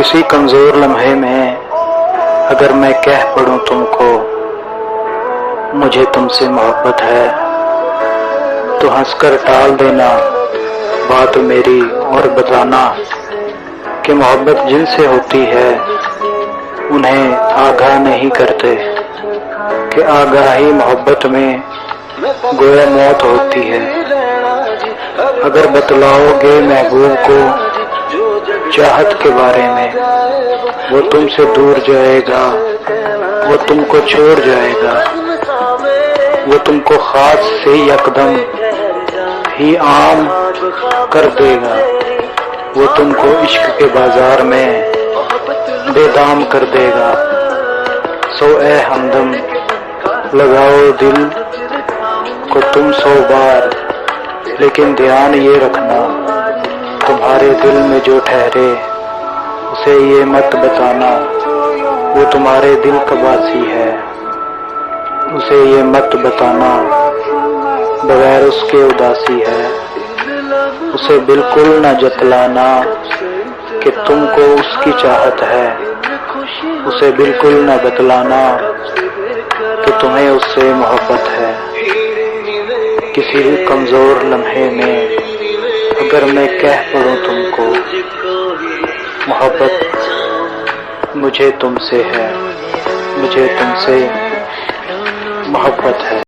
किसी कमजोर लम्हे में अगर मैं कह पड़ूं तुमको मुझे तुमसे मोहब्बत है, तो हंसकर टाल देना बात मेरी और बताना कि मोहब्बत जिनसे होती है उन्हें आगाह नहीं करते कि आगाही मोहब्बत में गोया मौत होती है। अगर बतलाओगे महबूब को चाहत के बारे में, वो तुमसे दूर जाएगा, वो तुमको छोड़ जाएगा, वो तुमको खास से यकदम ही आम कर देगा, वो तुमको इश्क के बाजार में बेदाम कर देगा। सो ए हमदम लगाओ दिल को तुम 100 बार, लेकिन ध्यान ये रखना तुम्हारे दिल में जो ठहरे उसे ये मत बताना वो तुम्हारे दिल का वासी है। उसे ये मत बताना बगैर उसके उदासी है। उसे बिल्कुल न जतलाना कि तुमको उसकी चाहत है। उसे बिल्कुल न बतलाना कि तुम्हें उससे मोहब्बत है। किसी भी कमजोर लम्हे में अगर मैं कह पड़ूं तुमको मोहब्बत मुझे तुमसे है, मुझे तुमसे मोहब्बत है।